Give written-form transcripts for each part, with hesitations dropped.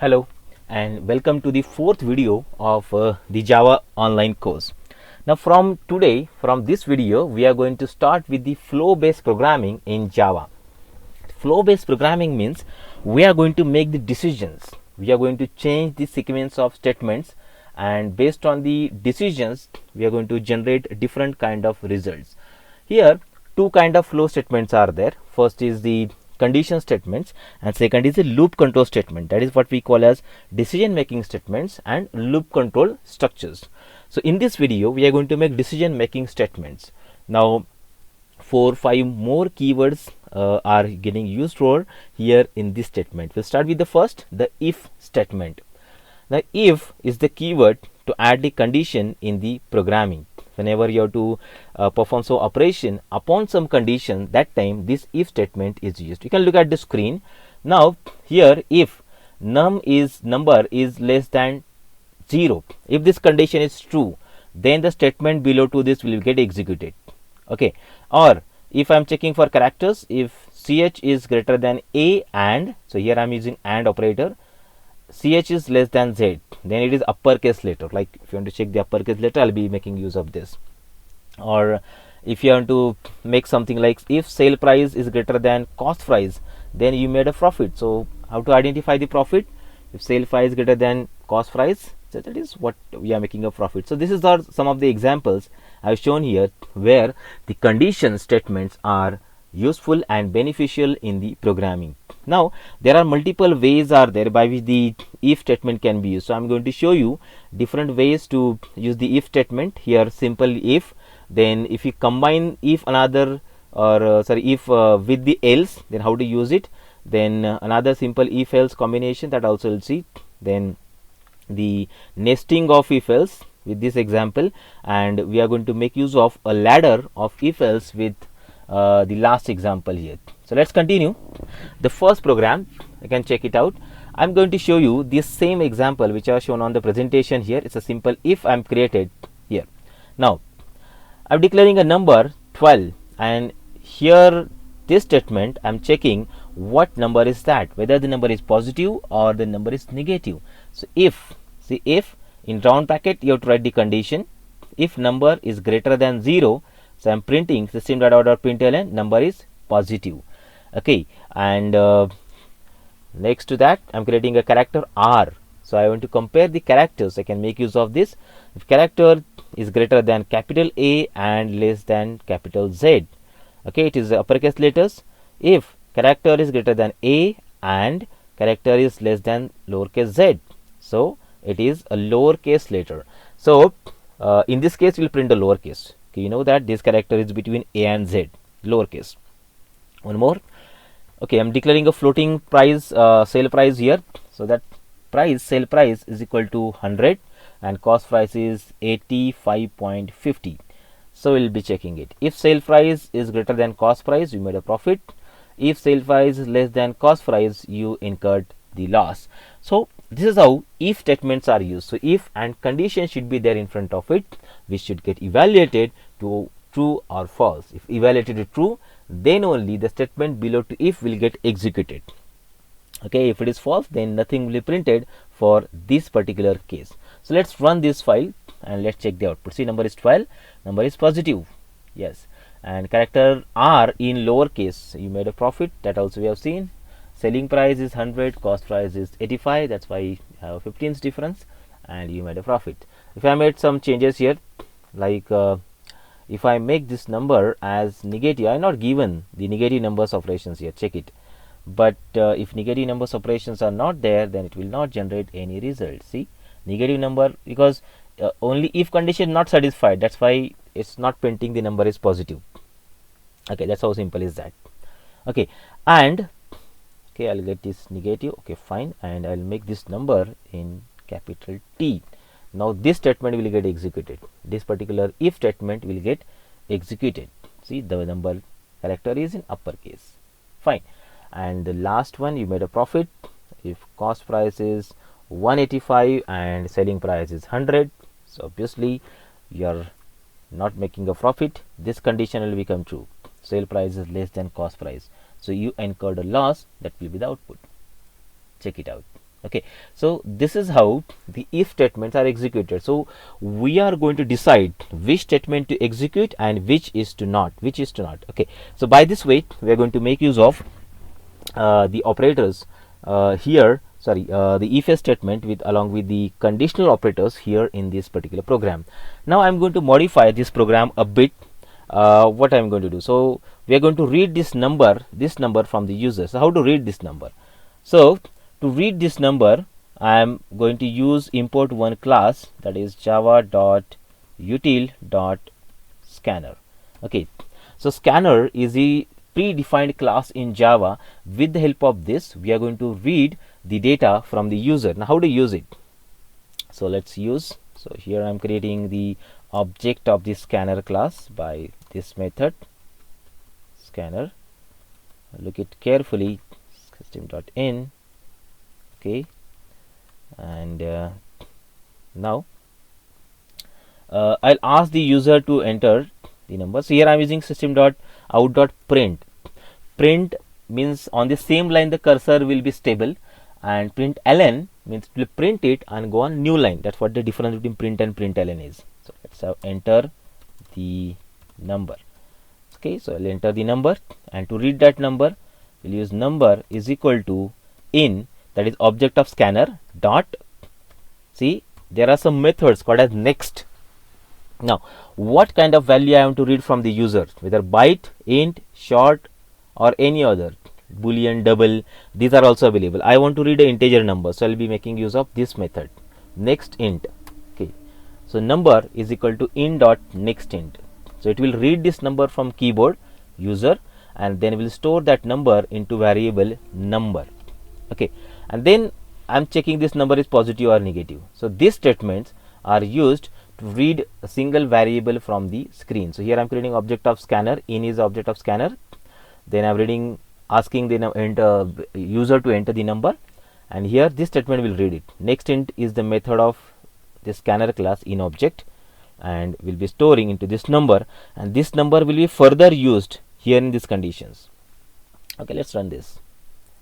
Hello and welcome to the fourth video of the Java online course. Now from this video we are going to start with the flow based programming in Java. Flow based programming means we are going to make the decisions. We are going to change the sequence of statements, and based on the decisions we are going to generate different kind of results. Here two kind of flow statements are there. First is the condition statements and second is a loop control statement. That is what we call as decision making statements and loop control structures. So in this video we are going to make decision making statements. Now 4-5 more keywords are getting used for here in this statement. We'll start with the first, the if statement. Now if is the keyword to add the condition in the programming. Whenever you have to perform some operation upon some condition, that time this if statement is used. You can look at the screen. Now here if number is less than 0, if this condition is true, then the statement below to this will get executed. Okay, or if I am checking for characters, if ch is greater than a and, so here I am using and operator, ch is less than z, then it is uppercase letter. Like if you want to check the uppercase letter, I'll be making use of this. Or if you want to make something like if sale price is greater than cost price, then you made a profit. So how to identify the profit? If sale price is greater than cost price, so that is what we are making a profit. So this is some of the examples I've shown here where the condition statements are useful and beneficial in the programming. Now there are multiple ways are there by which the if statement can be used. So I'm going to show you different ways to use the if statement. Here simple if, then if you combine if another or if with the else, then how to use it, then another simple if else combination, that also will see, then the nesting of if else with this example, and we are going to make use of a ladder of if else with the last example here. So let's continue. The first program, you can check it out. I'm going to show you this same example which are shown on the presentation here. It's a simple if I'm created here. Now I'm declaring a number 12, and here this statement I'm checking what number is that, whether the number is positive or the number is negative. So if, see, if in round bracket you have to write the condition. If number is greater than 0, so I'm printing system.out.println number is positive. Okay, and next to that I'm creating a character R. So I want to compare the characters. I can make use of this. If character is greater than capital A and less than capital Z, okay, it is uppercase letters. If character is greater than A and character is less than lowercase z, so it is a lowercase letter. So in this case we'll print a lowercase. Okay, you know that this character is between A and Z, lowercase. One more. Okay, I'm declaring a floating price, sale price here. So that price, sale price is equal to 100 and cost price is 85.50. So we'll be checking it. If sale price is greater than cost price, you made a profit. If sale price is less than cost price, you incurred the loss. So this is how if statements are used. So if and condition should be there in front of it, which should get evaluated to true or false. If evaluated to true, then only the statement below to if will get executed. Okay, if it is false, then nothing will be printed for this particular case. So let's run this file and let's check the output. See, number is 12, number is positive, yes, and character R in lowercase, you made a profit, that also we have seen. Selling price is 100, cost price is 85, that's why you have 15's difference and you made a profit. If I made some changes here, like if I make this number as negative, I am not given the negative numbers operations here, check it. But if negative numbers operations are not there, then it will not generate any result. See, negative number, because only if condition not satisfied, that's why it's not printing the number is positive. Okay, that's how simple is that. Okay, and okay, I'll get this negative. Okay, fine, and I'll make this number in capital T. Now this statement will get executed. This particular if statement will get executed. See, the number character is in uppercase. Fine. And the last one, you made a profit. If cost price is 185 and selling price is 100, so obviously you are not making a profit. This condition will become true. Sale price is less than cost price, so you incurred a loss. That will be the output. Check it out. Okay, so this is how the if statements are executed. So we are going to decide which statement to execute and which is to not, okay. So by this way we are going to make use of the operators here, the if statement with along with the conditional operators here in this particular program. Now I am going to modify this program a bit. What I am going to do, so we are going to read this number from the user. So how to read this number? So to read this number, I am going to use import one class, that is java.util.scanner. Okay, so scanner is a predefined class in Java. With the help of this, we are going to read the data from the user. Now how to use it? So let's use, so here I am creating the object of the scanner class by this method scanner. Look it carefully, system.in. Okay, and now I'll ask the user to enter the number. So here I'm using system.out.print. Print means on the same line the cursor will be stable, and print ln means to print it and go on new line. That's what the difference between print and print ln is. So let's enter the number. Okay, so I'll enter the number, and to read that number we'll use number is equal to in, that is object of scanner dot. See, there are some methods called as next. Now what kind of value I am to read from the user, whether byte, int, short or any other, boolean, double, these are also available. I want to read an integer number, so I'll be making use of this method next int. Okay, so number is equal to in dot next int. So it will read this number from keyboard user, and then will store that number into variable number. Okay, and then I'm checking this number is positive or negative. So these statements are used to read a single variable from the screen. So here I'm creating object of scanner, in is object of scanner, then I'm reading, asking the user to enter the number, and here this statement will read it. Next int is the method of the scanner class in object, and will be storing into this number, and this number will be further used here in these conditions. Okay, let's run this.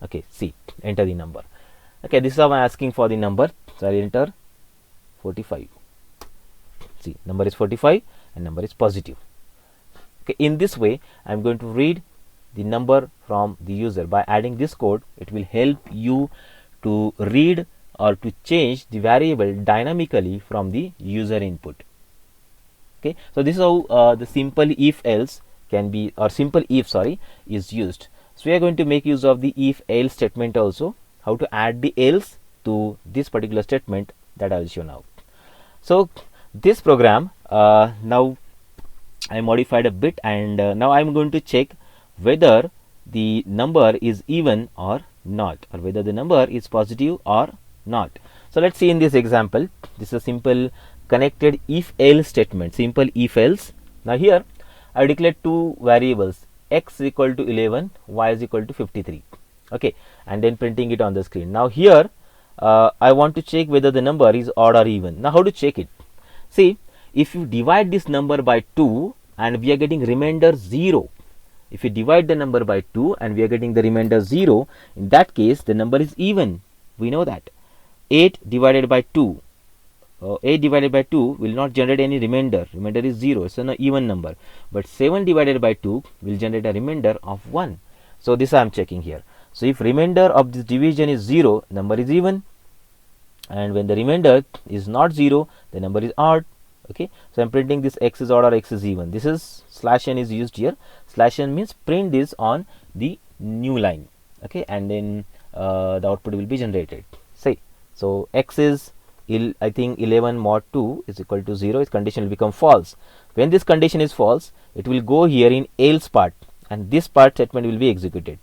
Okay, see, enter the number. Okay, this is how I'm asking for the number. So I'll enter 45. See, number is 45 and number is positive. Okay, in this way I'm going to read the number from the user. By adding this code, it will help you to read or to change the variable dynamically from the user input. Okay, so this is how the simple if else can be, or simple if is used. So we are going to make use of the if else statement also. How to add the else to this particular statement, that I will show now. So this program now I modified a bit, and now I am going to check whether the number is even or not, or whether the number is positive or not. So let's see in this example. This is a simple connected if else statement, simple if else. Now here I declared two variables, x is equal to 11, y is equal to 53. Okay, and then printing it on the screen. Now here I want to check whether the number is odd or even. Now how to check it? See, if you divide this number by 2 and we are getting remainder 0, if you divide the number by 2 and we are getting the remainder 0, in that case the number is even. We know that 8 divided by 2, 8 divided by 2 will not generate any remainder. Remainder is 0, it's an even number. But 7 divided by 2 will generate a remainder of 1. So this I am checking here. So if remainder of this division is 0, number is even, and when the remainder is not 0, the number is odd. Okay, so I'm printing this x is odd or x is even. This is /n is used here. /n means print this on the new line. Okay, and then the output will be generated. Say, so x is I think 11 mod 2 is equal to 0. Its condition will become false. When this condition is false, it will go here in else part, and this part statement will be executed.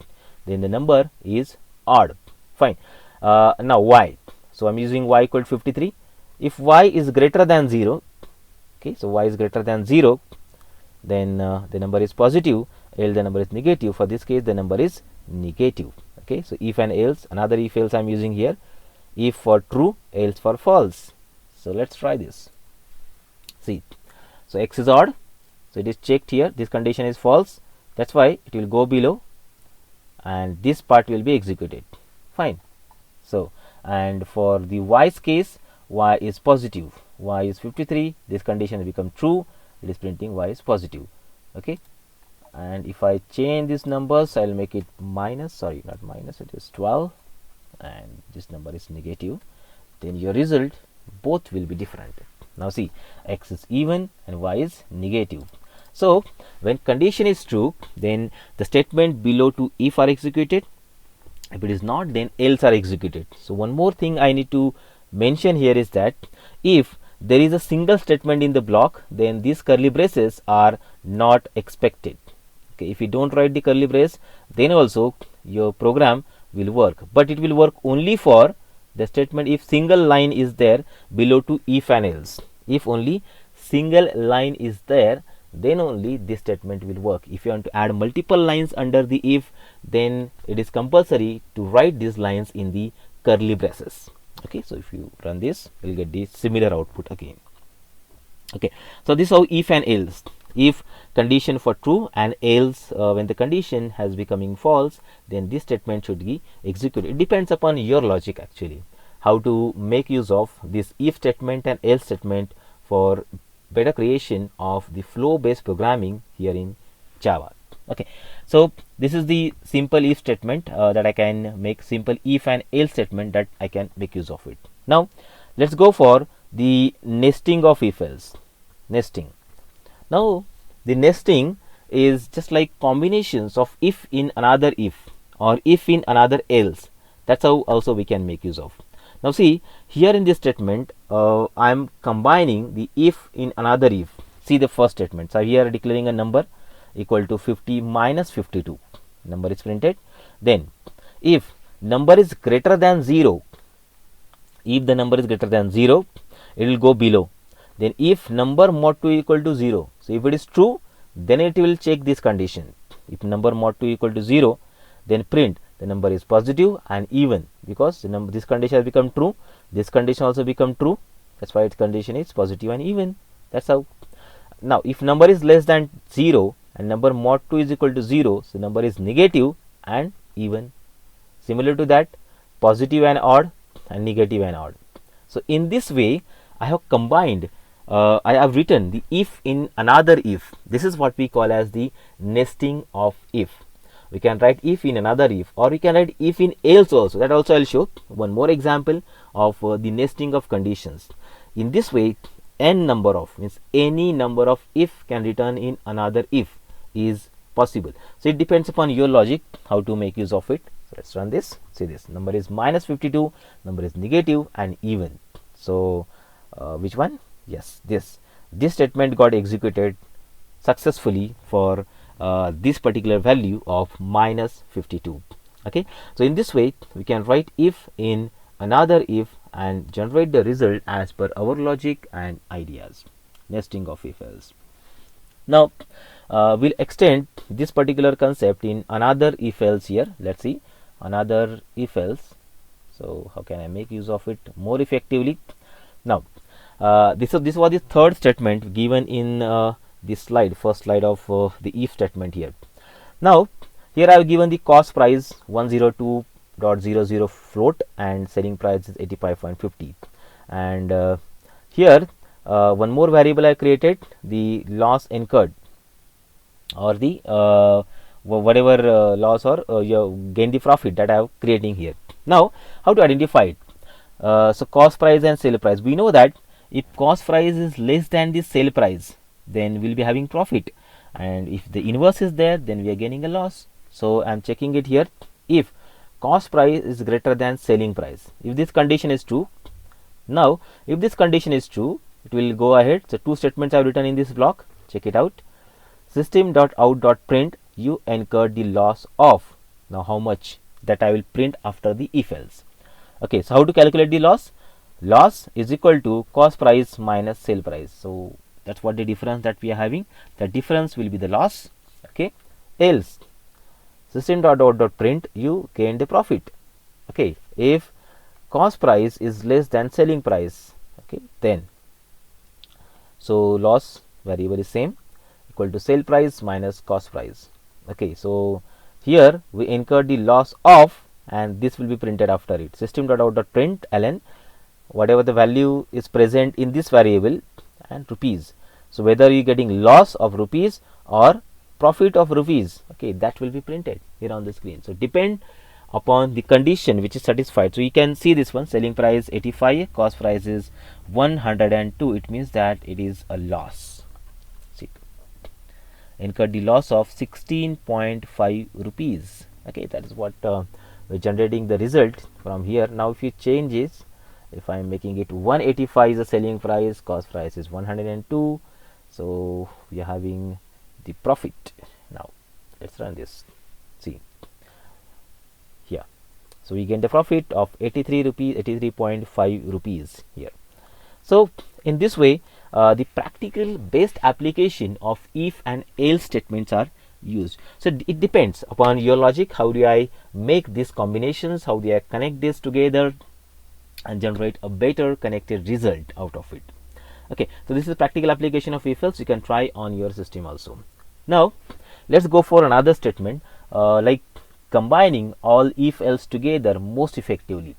Then the number is odd. Fine. Now y. So I'm using y equal to 53. If y is greater than 0, okay, so y is greater than 0, then the number is positive, else the number is negative. For this case, the number is negative. Okay, so if and else, another if else I'm using here. If for true, else for false. So let's try this. See, so x is odd, so it is checked here. This condition is false. That's why it will go below, and this part will be executed. Fine. So and for the y's case, y is positive, y is 53, this condition has become true, it is printing y is positive. Okay, and if I change these numbers, I'll make it minus, sorry, not minus, it is 12, and this number is negative, then your result both will be different. Now see, x is even and y is negative. So when condition is true, then the statement below to if are executed. If it is not, then else are executed. So one more thing I need to mention here is that if there is a single statement in the block, then these curly braces are not expected. Okay, if you don't write the curly brace, then also your program will work, but it will work only for the statement if single line is there below to if and else. If only single line is there, then only this statement will work. If you want to add multiple lines under the if, then it is compulsory to write these lines in the curly braces. Okay, so if you run this, you will get the similar output again. Okay, so this is how if and else. If condition for true and else when the condition has becoming false, then this statement should be executed. It depends upon your logic actually, how to make use of this if statement and else statement for better creation of the flow based programming here in Java. Okay, so this is the simple if statement that I can make, simple if and else statement that I can make use of it. Now let's go for the nesting of if else. Nesting. Now the nesting is just like combinations of if in another if or if in another else. That's how also we can make use of. Now see, here in this statement I am combining the if in another if. See the first statement. So here declaring a number equal to 50 minus 52, number is printed. Then if number is greater than 0, if the number is greater than 0, it will go below. Then if number mod 2 equal to 0, so if it is true, then it will check this condition. If number mod 2 equal to 0, then print the number is positive and even, because the number, this condition has become true, this condition also become true, that's why its condition is positive and even. That's how. Now if number is less than 0 and number mod 2 is equal to 0, so number is negative and even. Similar to that, positive and odd and negative and odd. So in this way I have combined, I have written the if in another if. This is what we call as the nesting of if. We can write if in another if, or we can write if in else also. That also I will show one more example of the nesting of conditions. In this way, n number of, means any number of if can return in another if is possible. So it depends upon your logic how to make use of it. So let's run this. See, this number is minus 52, number is negative and even. So which one? Yes, this statement got executed successfully for this particular value of minus 52. Okay, so in this way we can write if in another if and generate the result as per our logic and ideas. Nesting of if else. Now we'll extend this particular concept in another if else here. Let's see another if else. So how can I make use of it more effectively? Now this was the third statement given in this slide, first slide of the if statement here. Now here I have given the cost price 102.00 float and selling price is 85.50, and here one more variable I created, the loss incurred, or the whatever loss or you gain the profit that I am creating here. Now how to identify it? So cost price and sale price, we know that if cost price is less than the sale price, then we will be having profit, and if the inverse is there, then we are gaining a loss. So I am checking it here. If cost price is greater than selling price, if this condition is true, now if this condition is true, it will go ahead. So two statements I have written in this block. Check it out. System.out.print, you incurred the loss of, now how much, that I will print after the if else. Okay, so how to calculate the loss? Loss is equal to cost price minus sale price. So that's what the difference that we are having. The difference will be the loss. Okay, else system.out.print, you gain the profit. Okay, if cost price is less than selling price, okay, then so loss variable is same, equal to sale price minus cost price. Okay, so here we incur the loss of and this will be printed after it. System.out.println whatever the value is present in this variable and rupees. So whether you are getting loss of rupees or profit of rupees, okay, that will be printed here on the screen. So depend upon the condition which is satisfied. So you can see this one, selling price 85, cost price is 102. It means that it is a loss. See, incurred the loss of 16.5 rupees. Okay, that is what we're generating the result from here. Now if you change it, if I am making it 185 is the selling price, cost price is 102, so we are having the profit. Now let's run this. See here, so we get the profit of 83 rupees, 83.5 rupees here. So in this way, the practical based application of if and else statements are used. So it depends upon your logic, how do I make these combinations, how do I connect this together and generate a better connected result out of it. Okay, so this is a practical application of if else. You can try on your system also. Now let's go for another statement, like combining all if else together most effectively.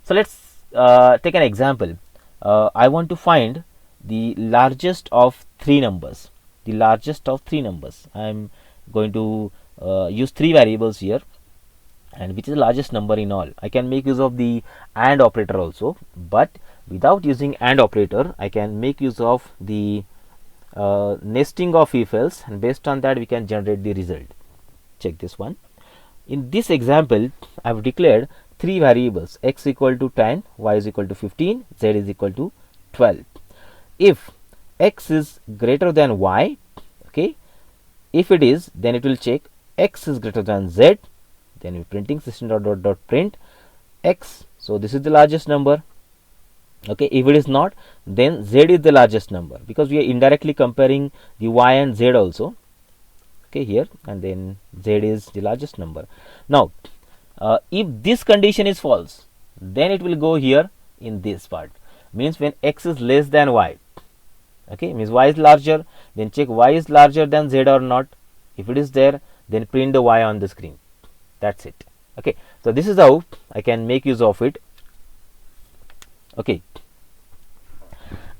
So let's take an example. I want to find the largest of three numbers. The largest of three numbers. I am going to use three variables here, and which is the largest number in all. I can make use of the AND operator also, but without using AND operator I can make use of the nesting of if else, and based on that we can generate the result. Check this one. In this example I have declared three variables, x equal to 10, y is equal to 15, z is equal to 12. If x is greater than y, okay, if it is, then it will check x is greater than z, then we're printing system.out.print x. So this is the largest number. Okay, if it is not, then z is the largest number, because we are indirectly comparing the y and z also. Okay, here, and then z is the largest number. Now if this condition is false, then it will go here in this part, means when x is less than y, okay, means y is larger, then check y is larger than z or not. If it is there, then print the y on the screen. That's it. Okay, so this is how I can make use of it. Okay,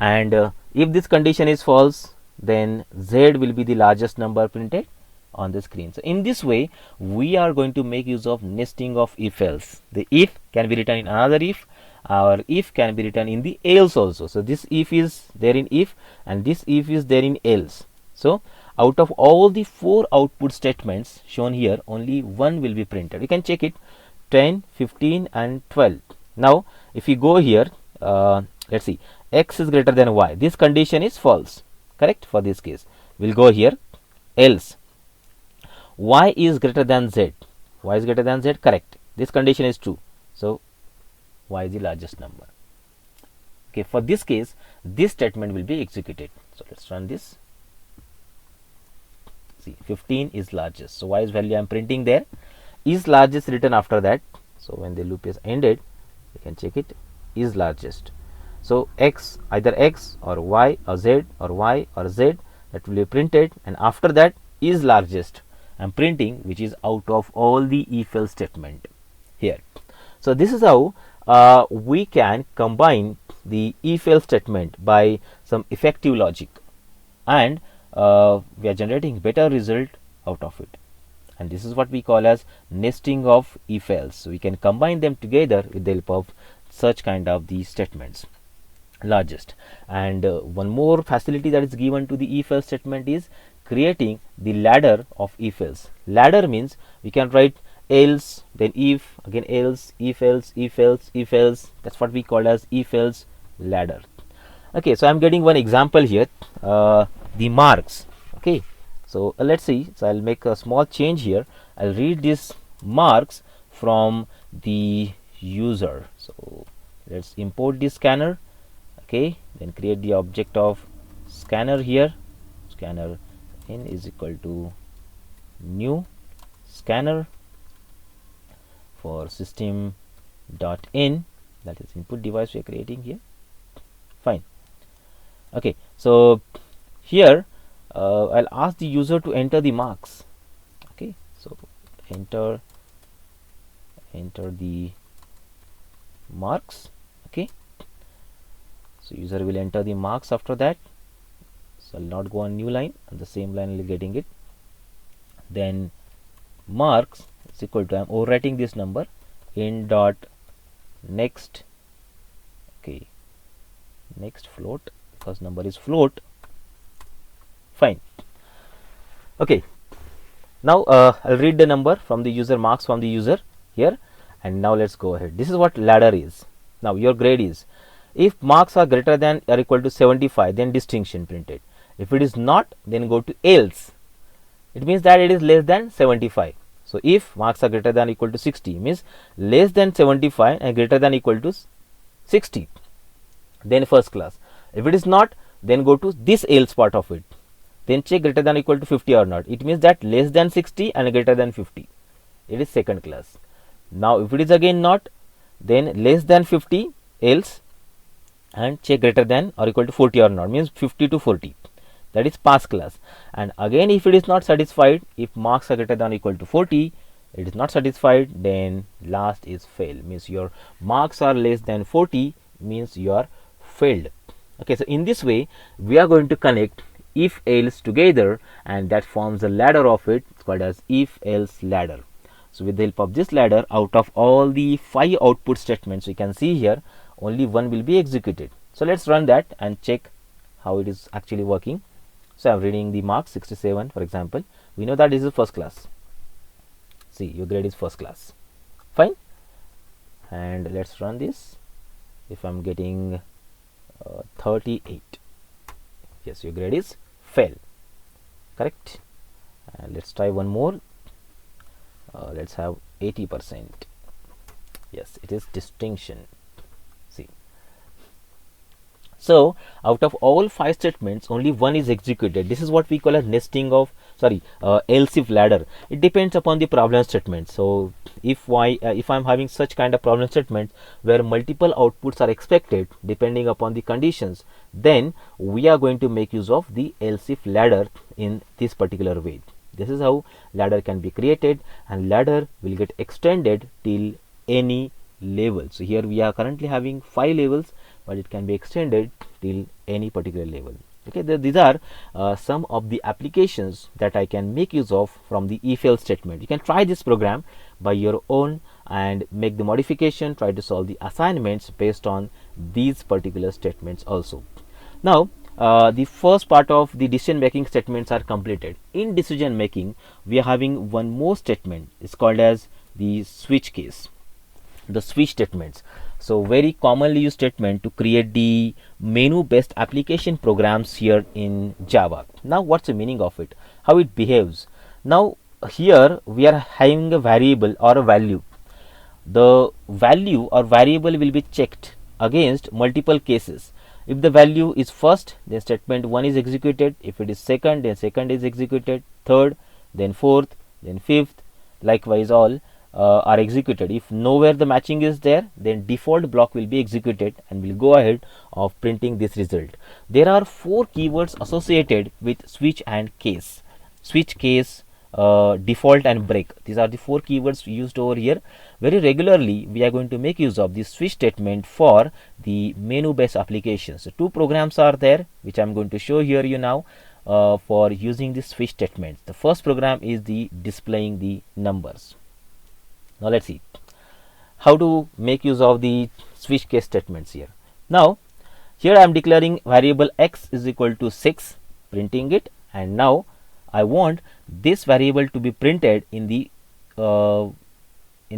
and if this condition is false, then z will be the largest number printed on the screen. So in this way we are going to make use of nesting of if else. The if can be written in another if, or if can be written in the else also. So this if is there in if, and this if is there in else. So out of all the four output statements shown here, only one will be printed. You can check it, 10, 15 and 12. Now if you go here, let's see, x is greater than y, this condition is false, correct? For this case we'll go here, else y is greater than z, y is greater than z, correct, this condition is true, so y is the largest number. Okay, for this case this statement will be executed. So let's run this. See, 15 is largest, so y's value I am printing there, is largest written after that. So when the loop is ended, you can check it, is largest. So x, either x or y or z or y or z, that will be printed, and after that is largest I am printing, which is out of all the if else statement here. So this is how we can combine the if else statement by some effective logic, and we are generating better result out of it, and this is what we call as nesting of if else. So we can combine them together with the help of such kind of these statements, largest. And one more facility that is given to the if else statement is creating the ladder of if else. Ladder means we can write else, then if, again else, if else, if else, if else. That's what we call as if else ladder. Okay, so I'm getting one example here, the marks. Okay, so let's see. So I'll make a small change here. I'll read this marks from the user. So let's import the scanner. Okay, then create the object of scanner here. Scanner n is equal to new scanner for system dot in, that is input device we are creating here. Fine. Okay, so here I'll ask the user to enter the marks. Okay, so enter enter the marks. Okay, so user will enter the marks after that. So I'll not go on new line, on the same line I'll getting it. Then marks is equal to, I'm overwriting this number, in dot next, okay, next float, because number is float. Fine. Okay, now I'll read the number from the user, marks from the user here, and now let's go ahead. This is what ladder is. Now your grade is, if marks are greater than or equal to 75, then distinction printed. If it is not, then go to else. It means that it is less than 75. So if marks are greater than or equal to 60, means less than 75 and greater than or equal to 60, then first class. If it is not, then go to this else part of it. Then check greater than or equal to 50 or not. It means that less than 60 and greater than 50, it is second class. Now if it is again not, then less than 50 else, and check greater than or equal to 40 or not, means 50 to 40, that is pass class. And again if it is not satisfied, if marks are greater than or equal to 40, it is not satisfied, then last is fail, means your marks are less than 40, means you are failed. Okay, so in this way we are going to connect if else together, and that forms a ladder of it. It's called as if else ladder. So with the help of this ladder, out of all the 5 output statements, you can see here only one will be executed. So let's run that and check how it is actually working. So I'm reading the marks 67 for example. We know that this is first class. See, your grade is first class. Fine. And let's run this. If I'm getting 38, yes, your grade is fail. Correct. And let's try one more. Let's have 80%. Yes, it is distinction. See, so out of all 5 statements, only one is executed. This is what we call a nesting of, else if ladder. It depends upon the problem statement. So if I'm having such kind of problem statement where multiple outputs are expected depending upon the conditions, then we are going to make use of the else if ladder in this particular way. This is how ladder can be created, and ladder will get extended till any level. So here we are currently having 5 levels, but it can be extended till any particular level. Okay, these are some of the applications that I can make use of from the if else statement. You can try this program by your own and make the modification, try to solve the assignments based on these particular statements also. Now the first part of the decision making statements are completed. In decision making, we are having one more statement. It's called as the switch case, the switch statements. So very commonly used statement to create the menu based application programs here in Java. Now what's the meaning of it, how it behaves? Now here we are having a variable or a value. The value or variable will be checked against multiple cases. If the value is first, then statement 1 is executed. If it is second, then second is executed. Third, then fourth, then fifth. Likewise, all are executed. If nowhere the matching is there, then default block will be executed and will go ahead of printing this result. There are 4 keywords associated with switch and case. Switch, case, default and break. These are the 4 keywords used over here. Very regularly we are going to make use of the switch statement for the menu based applications. So 2 programs are there which I am going to show here you now for using the switch statements. The first program is the displaying the numbers. Now let's see how to make use of the switch case statements here. Now here I am declaring variable x is equal to 6, printing it, and now I want this variable to be printed in the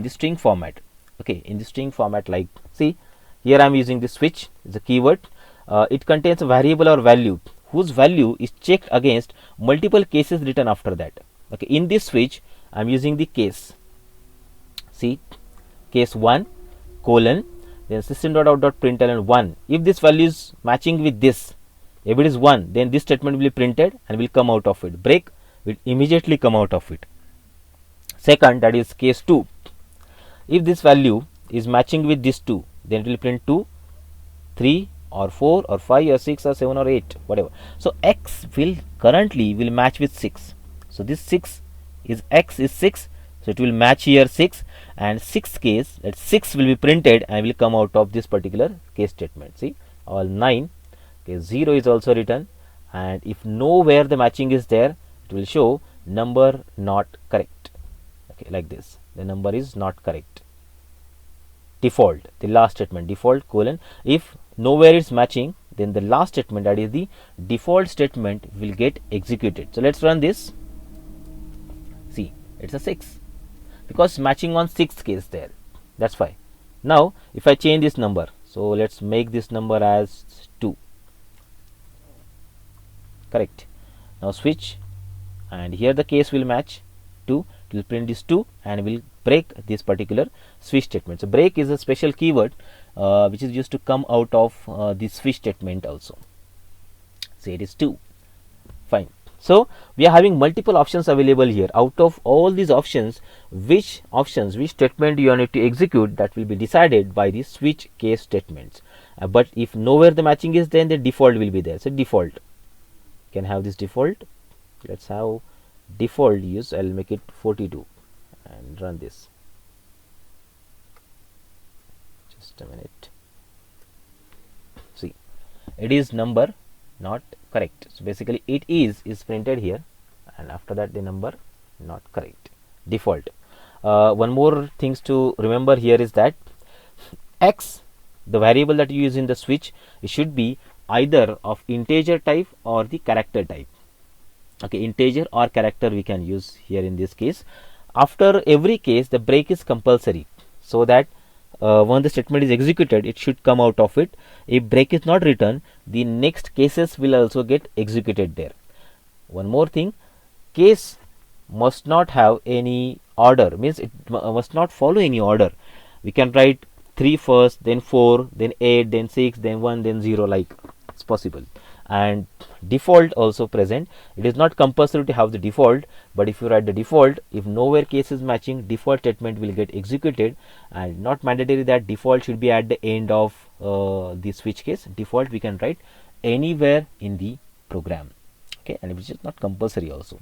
string format. Okay, in the string format, like see here I am using the switch is a keyword. It contains a variable or value whose value is checked against multiple cases written after that. Okay, in this switch I am using the case. See, case 1 colon, then system.out.println 1. If this value is matching with this, if it is 1, then this statement will be printed and will come out of it. Break will immediately come out of it. Second, that is case 2. If this value is matching with this 2, then it will print 2, 3 or 4 or 5 or 6 or 7 or 8, whatever. So x will currently match with 6. So this 6 is x is 6. So it will match here 6, and 6 case, that 6 will be printed and will come out of this particular case statement. See, all 9. Okay, 0 is also written, and if nowhere the matching is there, it will show number not correct. Okay, like this, the number is not correct. Default, the last statement, default colon. If nowhere is matching, then the last statement, that is the default statement, will get executed. So let's run this. See, it's a 6 because matching on 6th case there. That's why. Now if I change this number, so let's make this number as 2. Correct. Now switch, and here the case will match 2. It will print this 2 and will break this particular switch statement. So break is a special keyword which is used to come out of this switch statement also. Say it is 2. Fine. So we are having multiple options available here. Out of all these options, which statement you need to execute, that will be decided by the switch case statements. But if nowhere the matching is, then the default will be there. So default, you can have this default. Let's have default use. I'll make it 42 and run this. Just a minute. See, it is number not correct. So basically it is printed here, and after that the number not correct, default. One more things to remember here is that x, the variable that you use in the switch, it should be either of integer type or the character type. Okay, integer or character we can use here in this case. After every case, the break is compulsory, so that when the statement is executed, it should come out of it. If break is not written, the next cases will also get executed there. One more thing, case must not have any order, means it must not follow any order. We can write 3 first, then 4, then 8, then 6, then 1, then 0, like it's possible. And default also present. It is not compulsory to have the default, but if you write the default, if nowhere case is matching, default statement will get executed, and not mandatory that default should be at the end of the switch case. Default we can write anywhere in the program. Okay, and which is not compulsory also.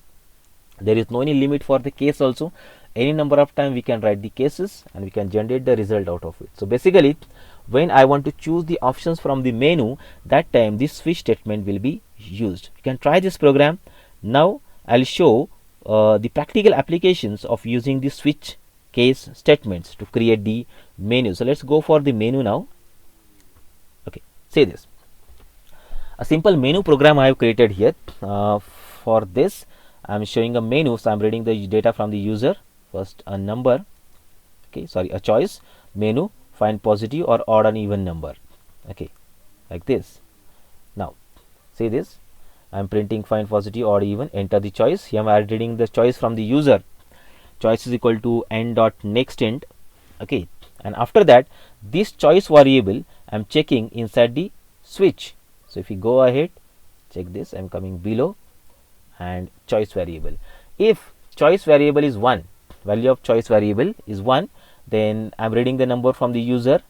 There is no any limit for the case also. Any number of time we can write the cases and we can generate the result out of it. So basically, when I want to choose the options from the menu, that time this switch statement will be used. You can try this program. Now I'll show the practical applications of using the switch case statements to create the menu. So let's go for the menu now. Okay, say this. A simple menu program I have created here. For this, I am showing a menu. So I am reading the data from the user. First a number, okay, sorry, a choice, menu, find positive or odd and even number. Okay, like this. Now see this, I am printing find positive, odd, even, enter the choice. Here I am reading the choice from the user. Choice is equal to n dot next int. Okay, and after that this choice variable I am checking inside the switch. So if you go ahead, check this, I am coming below, and choice variable. If choice variable is 1, value of choice variable is 1, then I am reading the number from the user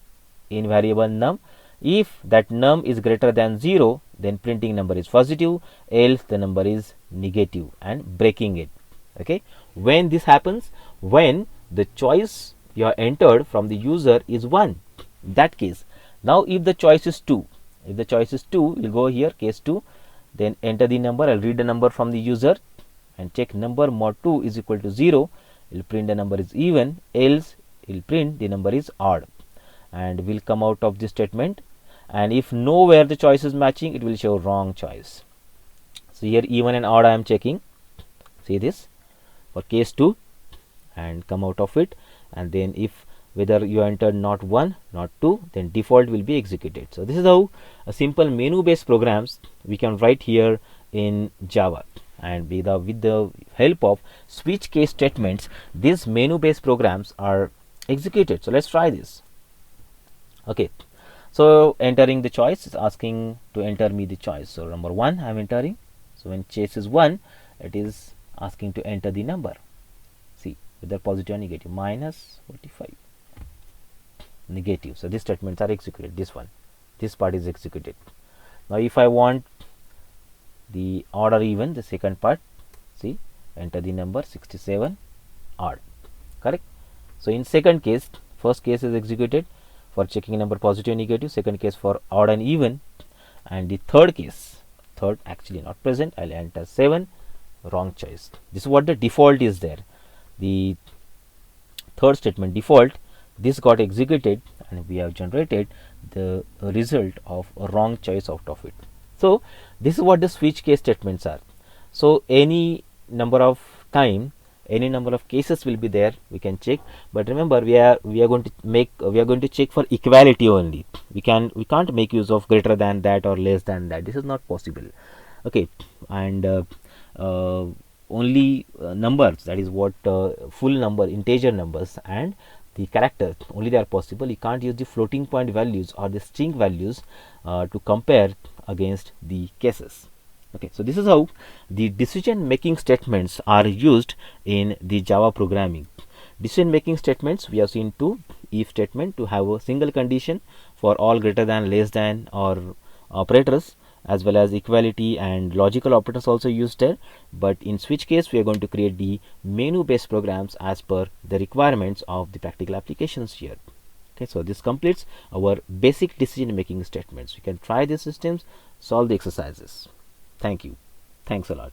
in variable num. If that num is greater than 0, then printing number is positive, else the number is negative, and breaking it. Okay, when this happens, when the choice you have entered from the user is 1, that case. Now if the choice is 2, if the choice is 2, we'll go here, case 2, then enter the number. I'll read the number from the user and check number mod 2 is equal to 0. Will print the number is even, else it will print the number is odd, and will come out of this statement. And if nowhere the choice is matching, it will show wrong choice. So here even and odd I am checking. See this for case 2 and come out of it, and then if whether you entered not 1 not 2, then default will be executed. So this is how a simple menu based programs we can write here in Java. And with the help of switch case statements, these menu based programs are executed. So let's try this. Okay, so entering the choice is asking to enter me the choice. So number 1 I am entering. So when choice is 1, it is asking to enter the number. See whether positive or negative, minus 45, negative. So these statements are executed. This part is executed. Now if I want the odd or even, the second part, see, enter the number 67, odd. correct. So in second case, first case is executed for checking number positive and negative, second case for odd and even, and the third case, third actually not present, I'll enter 7, wrong choice. This is what the default is there. The third statement default, this got executed and we have generated the result of a wrong choice out of it. So this is what the switch case statements are. So any number of time, any number of cases will be there, we can check, but remember we are going to check for equality only. We can't make use of greater than that or less than that. This is not possible. Okay, and only numbers, that is what full number, integer numbers and the characters, only they are possible. You can't use the floating point values or the string values to compare against the cases. Okay, so this is how the decision making statements are used in the Java programming. Decision making statements, we have seen two: if statement to have a single condition for all greater than, less than or operators, as well as equality and logical operators also used there. But in switch case, we are going to create the menu based programs as per the requirements of the practical applications here. Okay, so this completes our basic decision making statements. You can try these systems, solve the exercises. Thank you. Thanks a lot.